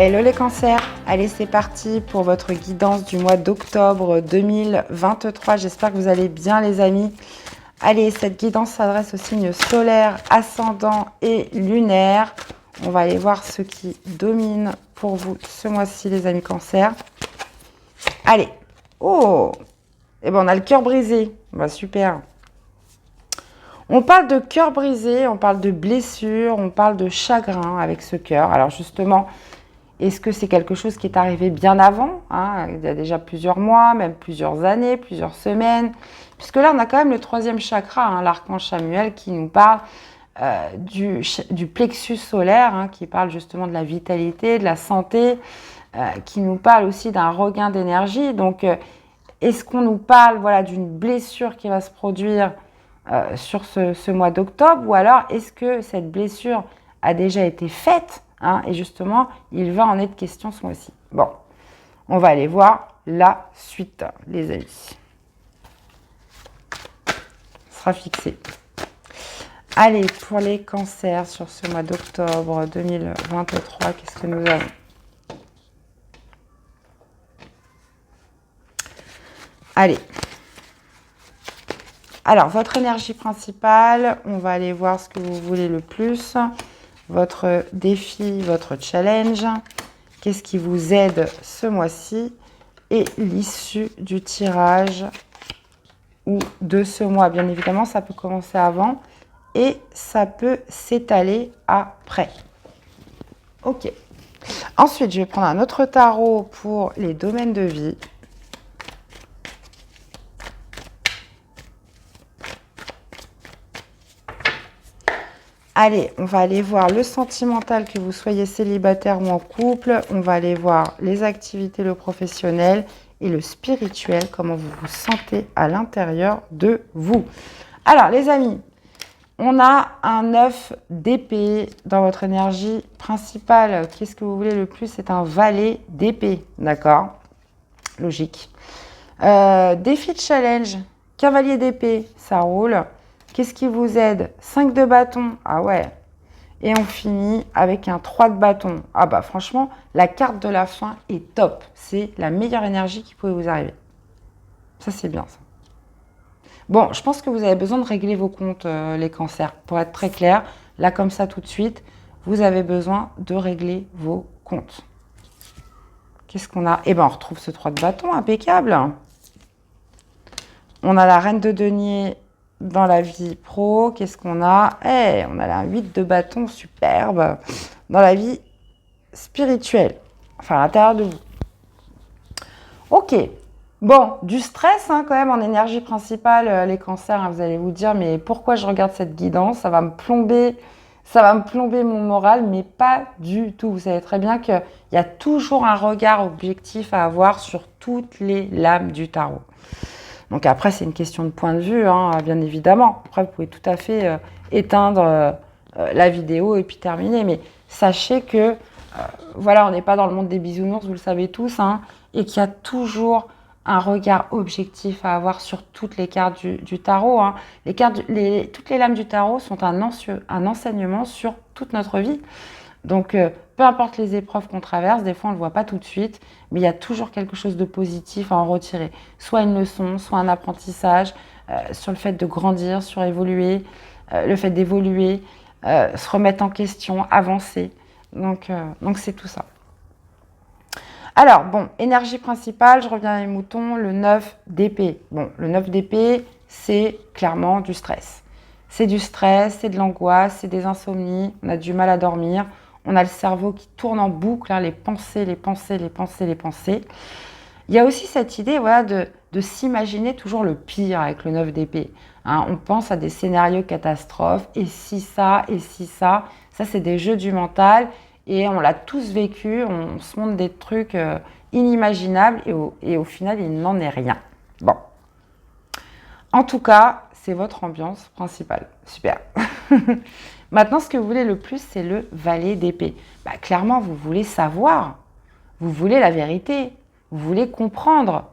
Hello les cancers, allez c'est parti pour votre guidance du mois d'octobre 2023. J'espère que vous allez bien les amis. Allez, cette guidance s'adresse aux signes solaires, ascendants et lunaires. On va aller voir ce qui domine pour vous ce mois-ci les amis cancers. Allez, oh, et ben on a le cœur brisé, bah super. On parle de cœur brisé, on parle de blessure, on parle de chagrin avec ce cœur. Alors justement, est-ce que c'est quelque chose qui est arrivé bien avant, il y a déjà plusieurs mois, même plusieurs années, plusieurs semaines. Puisque là, on a quand même le troisième chakra, l'archange Samuel, qui nous parle du plexus solaire, qui parle justement de la vitalité, de la santé, qui nous parle aussi d'un regain d'énergie. Donc, est-ce qu'on nous parle d'une blessure qui va se produire sur ce mois d'octobre, ou alors est-ce que cette blessure a déjà été faite et justement, il va en être question ce mois-ci. Bon, on va aller voir la suite, les amis. Ce sera fixé. Allez, pour les cancers sur ce mois d'octobre 2023, qu'est-ce que nous avons? Allez. Alors, votre énergie principale, on va aller voir ce que vous voulez le plus. Votre défi, votre challenge, qu'est-ce qui vous aide ce mois-ci et l'issue du tirage ou de ce mois. Bien évidemment, ça peut commencer avant et ça peut s'étaler après. Ok. Ensuite, je vais prendre un autre tarot pour les domaines de vie. Allez, on va aller voir le sentimental, que vous soyez célibataire ou en couple. On va aller voir les activités, le professionnel et le spirituel, comment vous vous sentez à l'intérieur de vous. Alors, les amis, on a un 9 d'épée dans votre énergie principale. Qu'est-ce que vous voulez le plus? C'est un valet d'épée, d'accord? Logique. Défi de challenge, cavalier d'épée, ça roule. Qu'est-ce qui vous aide? 5 de bâton. Ah ouais. Et on finit avec un 3 de bâton. Ah bah franchement, la carte de la fin est top. C'est la meilleure énergie qui pouvait vous arriver. Ça, c'est bien ça. Bon, je pense que vous avez besoin de régler vos comptes, les cancers. Pour être très clair, là comme ça tout de suite, vous avez besoin de régler vos comptes. Qu'est-ce qu'on a? Eh bien, on retrouve ce 3 de bâton, impeccable. On a la reine de denier dans la vie pro. Qu'est-ce qu'on a? On a la 8 de bâton, superbe. Dans la vie spirituelle, enfin à l'intérieur de vous. Ok. Bon, du stress quand même en énergie principale, les cancers. Vous allez vous dire, mais pourquoi je regarde cette guidance? Ça va me plomber mon moral, mais pas du tout. Vous savez très bien qu'il y a toujours un regard objectif à avoir sur toutes les lames du tarot. Donc après, c'est une question de point de vue, bien évidemment. Après, vous pouvez tout à fait éteindre la vidéo et puis terminer. Mais sachez que, on n'est pas dans le monde des bisounours, vous le savez tous, et qu'il y a toujours un regard objectif à avoir sur toutes les cartes du tarot. Toutes les lames du tarot sont un enseignement sur toute notre vie. Donc, peu importe les épreuves qu'on traverse, des fois on ne le voit pas tout de suite, mais il y a toujours quelque chose de positif à en retirer. Soit une leçon, soit un apprentissage sur le fait de grandir, sur évoluer, le fait d'évoluer, se remettre en question, avancer. Donc c'est tout ça. Alors, bon, énergie principale, je reviens à mes moutons, le 9 d'épée. Bon, le 9 d'épée, c'est clairement du stress. C'est du stress, c'est de l'angoisse, c'est des insomnies, on a du mal à dormir. On a le cerveau qui tourne en boucle, les pensées. Il y a aussi cette idée de s'imaginer toujours le pire avec le 9 d'épée. On pense à des scénarios catastrophes, et si ça, et si ça. Ça, c'est des jeux du mental et on l'a tous vécu. On se montre des trucs inimaginables et au final, il n'en est rien. Bon. En tout cas, c'est votre ambiance principale. Super. Maintenant, ce que vous voulez le plus, c'est le valet d'épée. Clairement, vous voulez savoir. Vous voulez la vérité. Vous voulez comprendre.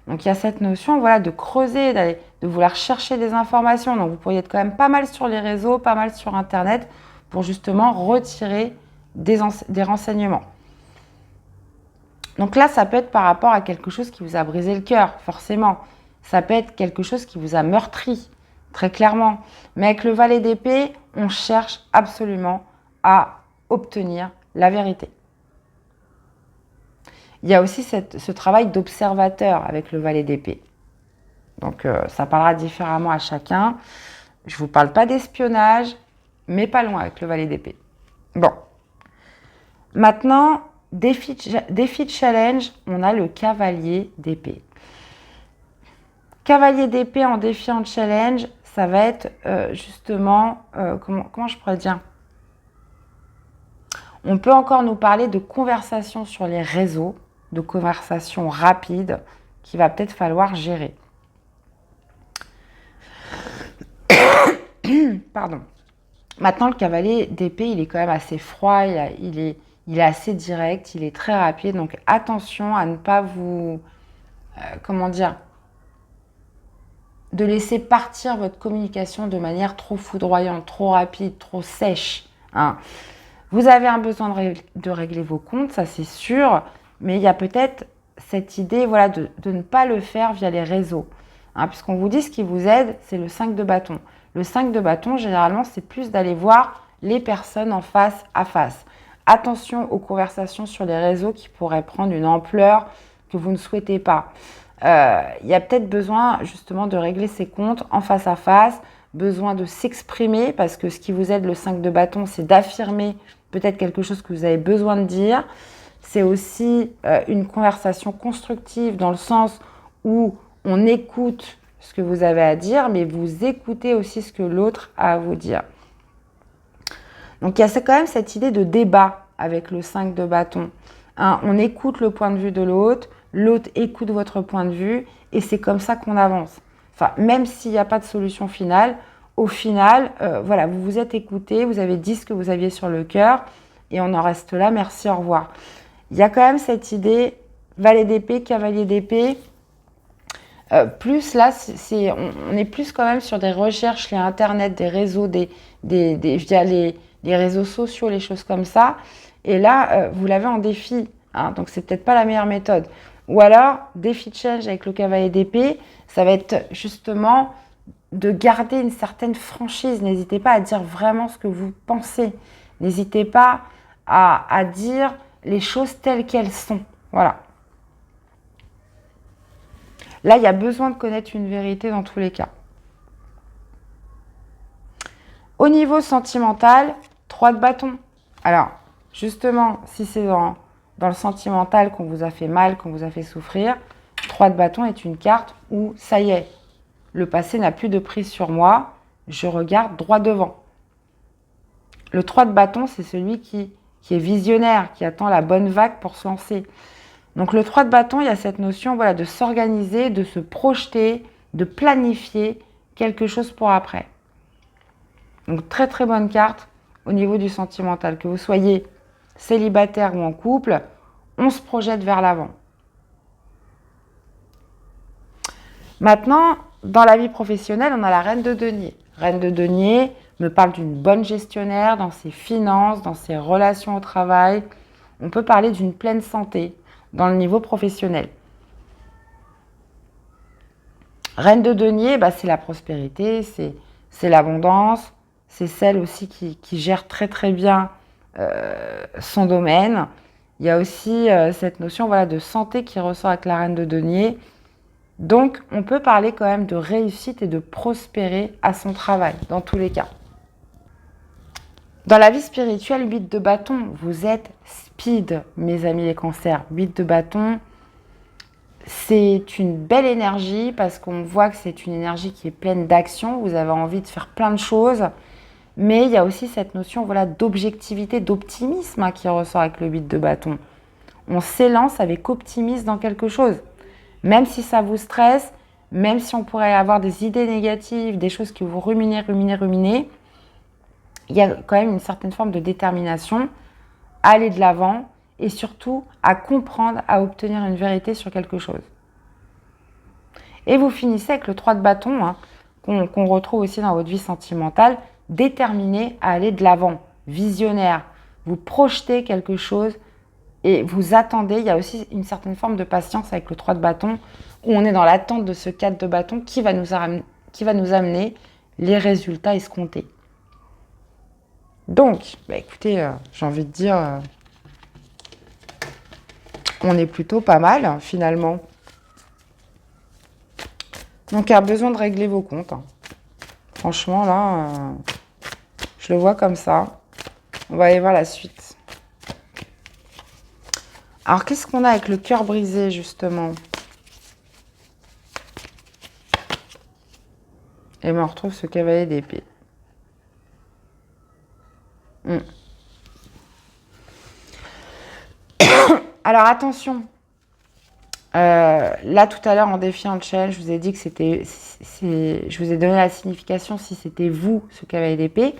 Donc, il y a cette notion de creuser, de vouloir chercher des informations. Donc, vous pourriez être quand même pas mal sur les réseaux, pas mal sur Internet pour justement retirer des renseignements. Donc là, ça peut être par rapport à quelque chose qui vous a brisé le cœur, forcément. Ça peut être quelque chose qui vous a meurtri, très clairement. Mais avec le valet d'épée, on cherche absolument à obtenir la vérité. Il y a aussi ce travail d'observateur avec le valet d'épée. Donc ça parlera différemment à chacun. Je ne vous parle pas d'espionnage, mais pas loin avec le valet d'épée. Bon. Maintenant, défi de challenge, on a le cavalier d'épée. Cavalier d'épée en défi en challenge, ça va être justement, comment je pourrais dire ? On peut encore nous parler de conversations sur les réseaux, de conversations rapides qu'il va peut-être falloir gérer. Pardon. Maintenant, le cavalier d'épée, il est quand même assez froid, il est assez direct, il est très rapide. Donc, attention à ne pas vous... de laisser partir votre communication de manière trop foudroyante, trop rapide, trop sèche. Hein. Vous avez un besoin de régler vos comptes, ça c'est sûr, mais il y a peut-être cette idée de ne pas le faire via les réseaux. Hein, puisqu'on vous dit ce qui vous aide, c'est le 5 de bâton. Le 5 de bâton, généralement, c'est plus d'aller voir les personnes en face à face. Attention aux conversations sur les réseaux qui pourraient prendre une ampleur que vous ne souhaitez pas. Il y a peut-être besoin justement de régler ses comptes en face à face, besoin de s'exprimer parce que ce qui vous aide le 5 de bâton, c'est d'affirmer peut-être quelque chose que vous avez besoin de dire. C'est aussi une conversation constructive dans le sens où on écoute ce que vous avez à dire, mais vous écoutez aussi ce que l'autre a à vous dire. Donc, il y a quand même cette idée de débat avec le 5 de bâton. Hein, on écoute le point de vue de l'autre écoute votre point de vue, et c'est comme ça qu'on avance. Enfin, même s'il n'y a pas de solution finale, au final, vous vous êtes écouté, vous avez dit ce que vous aviez sur le cœur, et on en reste là, merci, au revoir. Il y a quand même cette idée, valet d'épée, cavalier d'épée. Plus là, on est plus quand même sur des recherches, les internet, des réseaux, via les réseaux sociaux, les choses comme ça. Et là, vous l'avez en défi, hein, donc c'est peut-être pas la meilleure méthode. Ou alors, défi de challenge avec le cavalier d'épée, ça va être justement de garder une certaine franchise. N'hésitez pas à dire vraiment ce que vous pensez. N'hésitez pas à dire les choses telles qu'elles sont. Voilà. Là, il y a besoin de connaître une vérité dans tous les cas. Au niveau sentimental, 3 de bâton. Alors, justement, si c'est dans le sentimental qu'on vous a fait mal, qu'on vous a fait souffrir, 3 de bâton est une carte où, ça y est, le passé n'a plus de prise sur moi, je regarde droit devant. Le 3 de bâton, c'est celui qui est visionnaire, qui attend la bonne vague pour se lancer. Donc le 3 de bâton, il y a cette notion de s'organiser, de se projeter, de planifier quelque chose pour après. Donc très très bonne carte au niveau du sentimental. Que vous soyez célibataire ou en couple, on se projette vers l'avant. Maintenant, dans la vie professionnelle, on a la reine de denier. Reine de denier me parle d'une bonne gestionnaire dans ses finances, dans ses relations au travail. On peut parler d'une pleine santé dans le niveau professionnel. Reine de denier, c'est la prospérité, c'est l'abondance, c'est celle aussi qui gère très très bien son domaine. Il y a aussi cette notion de santé qui ressort avec la reine de denier. Donc, on peut parler quand même de réussite et de prospérer à son travail, dans tous les cas. Dans la vie spirituelle, 8 de bâton, vous êtes speed, mes amis les cancers. 8 de bâton, c'est une belle énergie parce qu'on voit que c'est une énergie qui est pleine d'action. Vous avez envie de faire plein de choses. Mais il y a aussi cette notion d'objectivité, d'optimisme qui ressort avec le 8 de bâton. On s'élance avec optimisme dans quelque chose. Même si ça vous stresse, même si on pourrait avoir des idées négatives, des choses que vous ruminez, il y a quand même une certaine forme de détermination à aller de l'avant et surtout à comprendre, à obtenir une vérité sur quelque chose. Et vous finissez avec le 3 de bâton, qu'on retrouve aussi dans votre vie sentimentale, déterminé à aller de l'avant, visionnaire. Vous projetez quelque chose et vous attendez. Il y a aussi une certaine forme de patience avec le 3 de bâton, où on est dans l'attente de ce 4 de bâton qui va nous amener les résultats escomptés. Donc, bah écoutez, j'ai envie de dire, on est plutôt pas mal, finalement. Donc, il y a besoin de régler vos comptes. Franchement, là, je le vois comme ça. On va aller voir la suite. Alors, qu'est-ce qu'on a avec le cœur brisé, justement? Et on retrouve ce cavalier d'épée. Alors, attention. Là, tout à l'heure, en défiant le challenge, je vous ai dit que c'était... Je vous ai donné la signification si c'était vous, ce cavalier d'épée.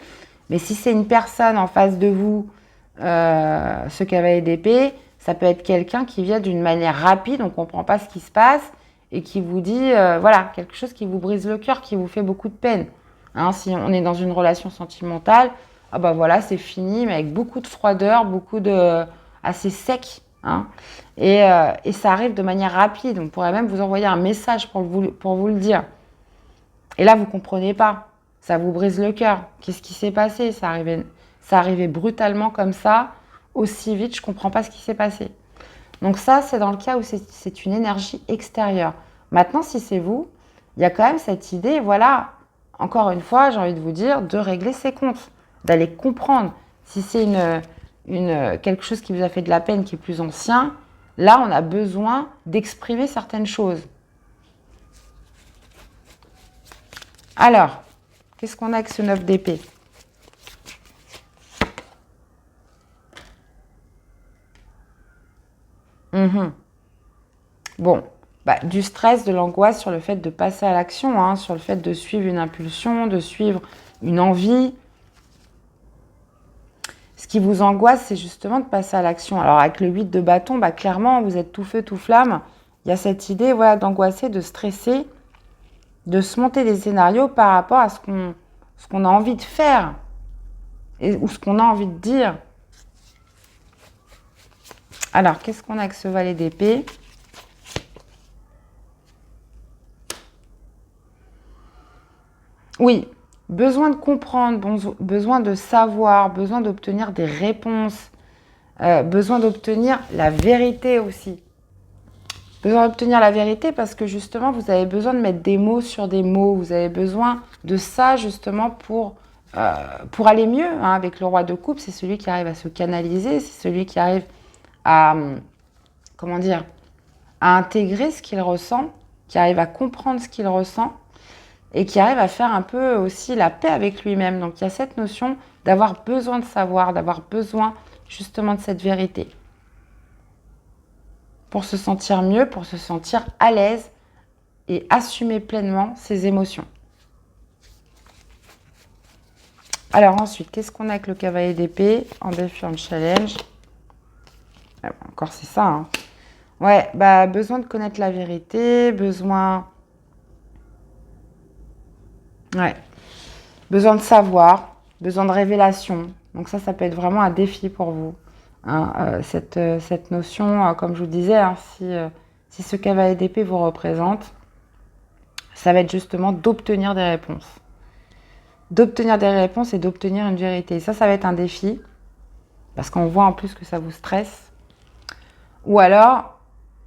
Mais si c'est une personne en face de vous, ce cavalier d'épée, ça peut être quelqu'un qui vient d'une manière rapide, on ne comprend pas ce qui se passe, et qui vous dit, voilà, quelque chose qui vous brise le cœur, qui vous fait beaucoup de peine. Hein, si on est dans une relation sentimentale, ah bah voilà, c'est fini, mais avec beaucoup de froideur, assez sec. Hein, et ça arrive de manière rapide. On pourrait même vous envoyer un message pour vous le dire. Et là, vous ne comprenez pas. Ça vous brise le cœur. Qu'est-ce qui s'est passé? Ça arrivait brutalement comme ça, aussi vite, je ne comprends pas ce qui s'est passé. Donc ça, c'est dans le cas où c'est une énergie extérieure. Maintenant, si c'est vous, il y a quand même cette idée, voilà, encore une fois, j'ai envie de vous dire, de régler ses comptes, d'aller comprendre. Si c'est quelque chose qui vous a fait de la peine, qui est plus ancien, là, on a besoin d'exprimer certaines choses. Alors, qu'est-ce qu'on a avec ce 9 d'épée? Bon, du stress, de l'angoisse sur le fait de passer à l'action, hein, sur le fait de suivre une impulsion, de suivre une envie. Ce qui vous angoisse, c'est justement de passer à l'action. Alors, avec le 8 de bâton, clairement, vous êtes tout feu, tout flamme. Il y a cette idée, voilà, d'angoisser, de stresser, de se monter des scénarios par rapport à ce qu'on a envie de faire ou ce qu'on a envie de dire. Alors, qu'est-ce qu'on a avec ce valet d'épée? Oui, besoin de comprendre, besoin de savoir, besoin d'obtenir des réponses, besoin d'obtenir la vérité aussi. Besoin d'obtenir la vérité parce que justement, vous avez besoin de mettre des mots sur des mots. Vous avez besoin de ça justement pour aller mieux. Hein, avec le roi de coupe, c'est celui qui arrive à se canaliser, c'est celui qui arrive à, à intégrer ce qu'il ressent, qui arrive à comprendre ce qu'il ressent et qui arrive à faire un peu aussi la paix avec lui-même. Donc, il y a cette notion d'avoir besoin de savoir, d'avoir besoin justement de cette vérité. Pour se sentir mieux, pour se sentir à l'aise et assumer pleinement ses émotions. Alors ensuite, qu'est-ce qu'on a avec le cavalier d'épée en défiant le challenge? Encore c'est ça. Hein. Ouais, besoin de connaître la vérité, besoin de savoir, besoin de révélation. Donc ça peut être vraiment un défi pour vous. Hein, cette notion, comme je vous disais, hein, si ce cavalier d'épée vous représente, ça va être justement d'obtenir des réponses. D'obtenir des réponses et d'obtenir une vérité. Ça va être un défi, parce qu'on voit en plus que ça vous stresse. Ou alors,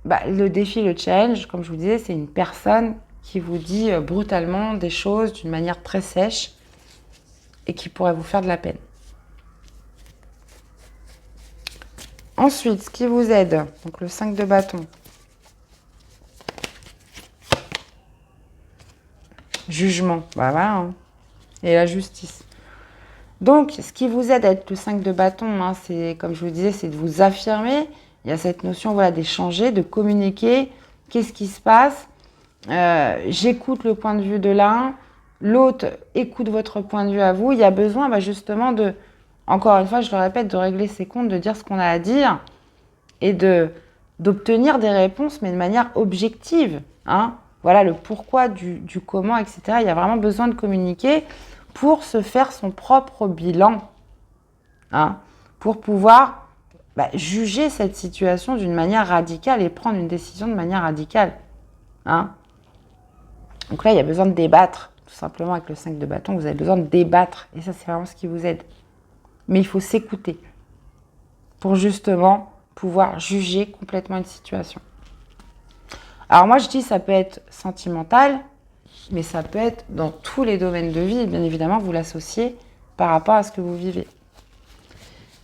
le défi, le challenge, comme je vous disais, c'est une personne qui vous dit brutalement des choses d'une manière très sèche et qui pourrait vous faire de la peine. Ensuite, ce qui vous aide, donc le 5 de bâton. Jugement, voilà, hein. Et la justice. Donc, ce qui vous aide à être le 5 de bâton, hein, c'est, comme je vous disais, c'est de vous affirmer. Il y a cette notion, voilà, d'échanger, de communiquer. Qu'est-ce qui se passe? J'écoute le point de vue de l'un, l'autre écoute votre point de vue à vous. Il y a besoin justement de, encore une fois, je le répète, de régler ses comptes, de dire ce qu'on a à dire et d'obtenir des réponses, mais de manière objective. Hein. Voilà le pourquoi du comment, etc. Il y a vraiment besoin de communiquer pour se faire son propre bilan, hein, pour pouvoir juger cette situation d'une manière radicale et prendre une décision de manière radicale. Hein? Donc là, il y a besoin de débattre. Tout simplement, avec le 5 de bâton, vous avez besoin de débattre. Et ça, c'est vraiment ce qui vous aide. Mais il faut s'écouter pour justement pouvoir juger complètement une situation. Alors moi, je dis ça peut être sentimental, mais ça peut être dans tous les domaines de vie. Et bien évidemment, vous l'associez par rapport à ce que vous vivez.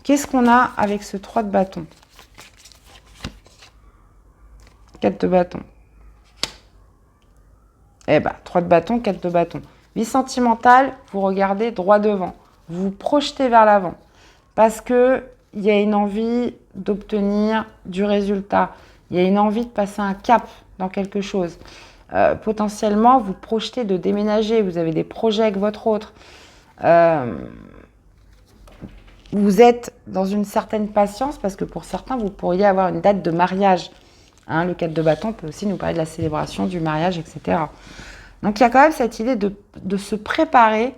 Qu'est-ce qu'on a avec ce 3 de bâton? 4 de bâton. 3 de bâton, 4 de bâton. Vie sentimentale, vous regardez droit devant. Vous vous projetez vers l'avant. Parce qu'il y a une envie d'obtenir du résultat. Il y a une envie de passer un cap dans quelque chose. Potentiellement, vous projetez de déménager. Vous avez des projets avec votre autre. Vous êtes dans une certaine patience parce que pour certains, vous pourriez avoir une date de mariage. Hein, le 4 de bâton peut aussi nous parler de la célébration du mariage, etc. Donc, il y a quand même cette idée de se préparer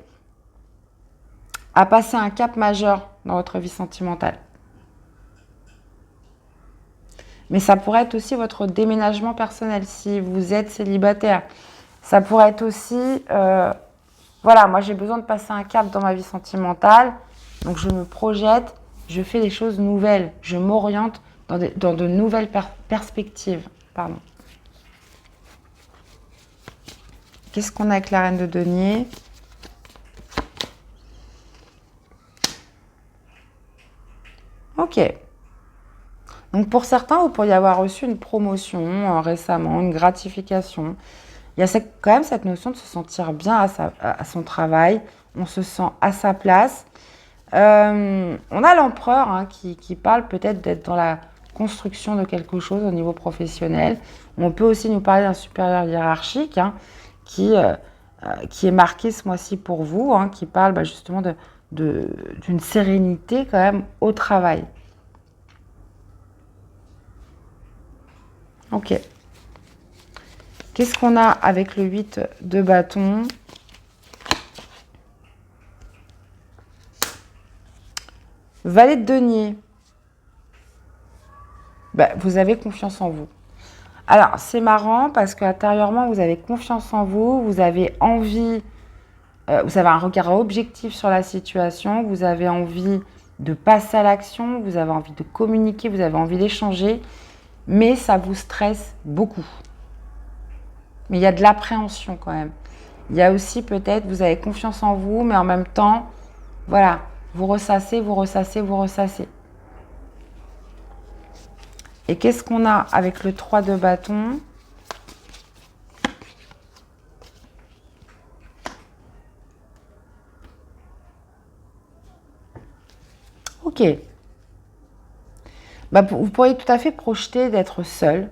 à passer un cap majeur dans votre vie sentimentale. Mais ça pourrait être aussi votre déménagement personnel si vous êtes célibataire. Ça pourrait être aussi, voilà, moi j'ai besoin de passer un cap dans ma vie sentimentale, donc je me projette, je fais des choses nouvelles, je m'oriente dans de nouvelles perspectives. Pardon. Qu'est-ce qu'on a avec la reine de denier? Ok. Donc pour certains, vous pourriez avoir reçu une promotion récemment, une gratification. Il y a quand même cette notion de se sentir bien à son travail. On se sent à sa place. On a l'empereur qui parle peut-être d'être dans la construction de quelque chose au niveau professionnel. On peut aussi nous parler d'un supérieur hiérarchique qui est marqué ce mois-ci pour vous, qui parle justement d'une sérénité quand même au travail. Ok. Qu'est-ce qu'on a avec le 8 de bâton? Valet de denier. Vous avez confiance en vous. Alors, c'est marrant parce qu'intérieurement, vous avez confiance en vous, vous avez envie, vous avez un regard objectif sur la situation, vous avez envie de passer à l'action, vous avez envie de communiquer, vous avez envie d'échanger, mais ça vous stresse beaucoup. Mais il y a de l'appréhension quand même. Il y a aussi peut-être, vous avez confiance en vous, mais en même temps, voilà, vous ressassez, vous ressassez, vous ressassez. Et qu'est-ce qu'on a avec le 3 de bâton? Ok. Vous pourriez tout à fait projeter d'être seul,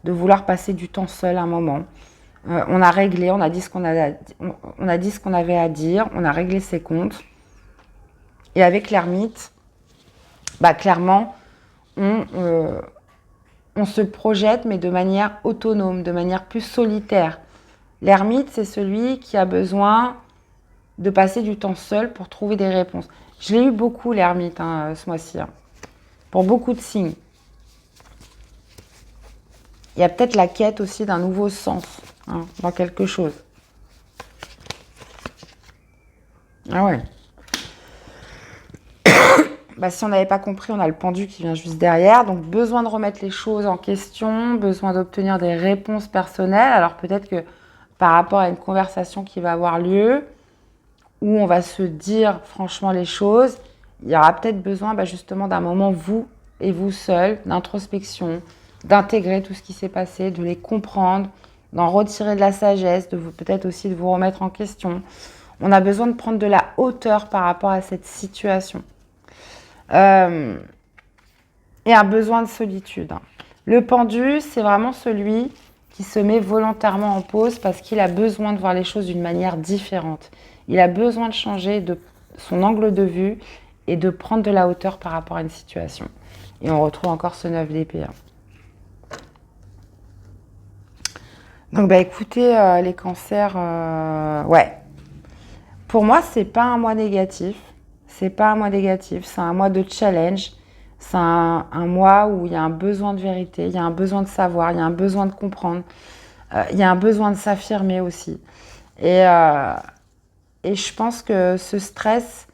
de vouloir passer du temps seul un moment. On a réglé, on a dit ce qu'on avait à dire, on a réglé ses comptes. Et avec l'ermite, clairement, on se projette, mais de manière autonome, de manière plus solitaire. L'ermite, c'est celui qui a besoin de passer du temps seul pour trouver des réponses. Je l'ai eu beaucoup, l'ermite, ce mois-ci, pour beaucoup de signes. Il y a peut-être la quête aussi d'un nouveau sens dans quelque chose. Ah ouais. Si on n'avait pas compris, on a le pendu qui vient juste derrière. Donc, besoin de remettre les choses en question, besoin d'obtenir des réponses personnelles. Alors, peut-être que par rapport à une conversation qui va avoir lieu, où on va se dire franchement les choses, il y aura peut-être besoin justement d'un moment, vous et vous seul, d'introspection, d'intégrer tout ce qui s'est passé, de les comprendre, d'en retirer de la sagesse, peut-être aussi de vous remettre en question. On a besoin de prendre de la hauteur par rapport à cette situation. Et un besoin de solitude. Le pendu, c'est vraiment celui qui se met volontairement en pause parce qu'il a besoin de voir les choses d'une manière différente. Il a besoin de changer son angle de vue et de prendre de la hauteur par rapport à une situation. Et on retrouve encore ce 9 d'épée. Donc, écoutez, les cancers, ouais. Pour moi, c'est pas un mois négatif. C'est pas un mois négatif, c'est un mois de challenge. C'est un mois où il y a un besoin de vérité, il y a un besoin de savoir, il y a un besoin de comprendre, il y a un besoin de s'affirmer aussi. Et, euh, et je pense que ce stress,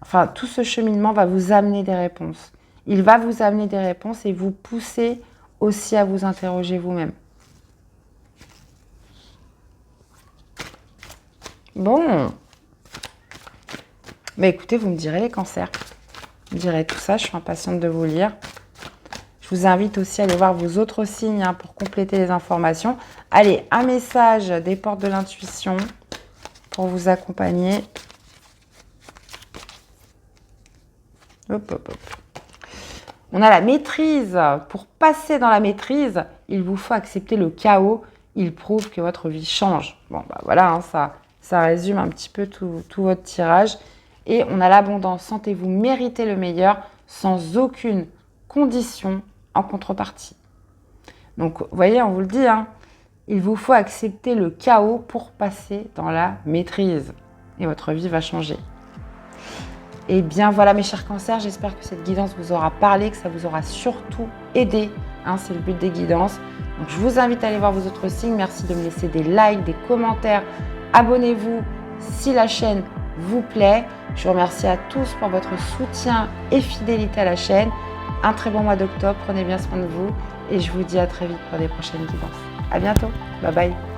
enfin tout ce cheminement va vous amener des réponses. Il va vous amener des réponses et vous pousser aussi à vous interroger vous-même. Bon, mais écoutez, vous me direz les cancers. Vous me direz tout ça, je suis impatiente de vous lire. Je vous invite aussi à aller voir vos autres signes pour compléter les informations. Allez, un message des portes de l'intuition pour vous accompagner. Hop, hop, hop. On a la maîtrise. Pour passer dans la maîtrise, il vous faut accepter le chaos. Il prouve que votre vie change. Bon, bah voilà, hein, ça résume un petit peu tout votre tirage. Et on a l'abondance. Sentez-vous mériter le meilleur sans aucune condition en contrepartie. Donc, vous voyez, on vous le dit, hein, il vous faut accepter le chaos pour passer dans la maîtrise. Et votre vie va changer. Et bien voilà mes chers cancers, j'espère que cette guidance vous aura parlé, que ça vous aura surtout aidé. Hein, c'est le but des guidances. Donc je vous invite à aller voir vos autres signes. Merci de me laisser des likes, des commentaires. Abonnez-vous si la chaîne vous plaît. Je vous remercie à tous pour votre soutien et fidélité à la chaîne. Un très bon mois d'octobre, prenez bien soin de vous et je vous dis à très vite pour des prochaines guidances. À bientôt, bye bye.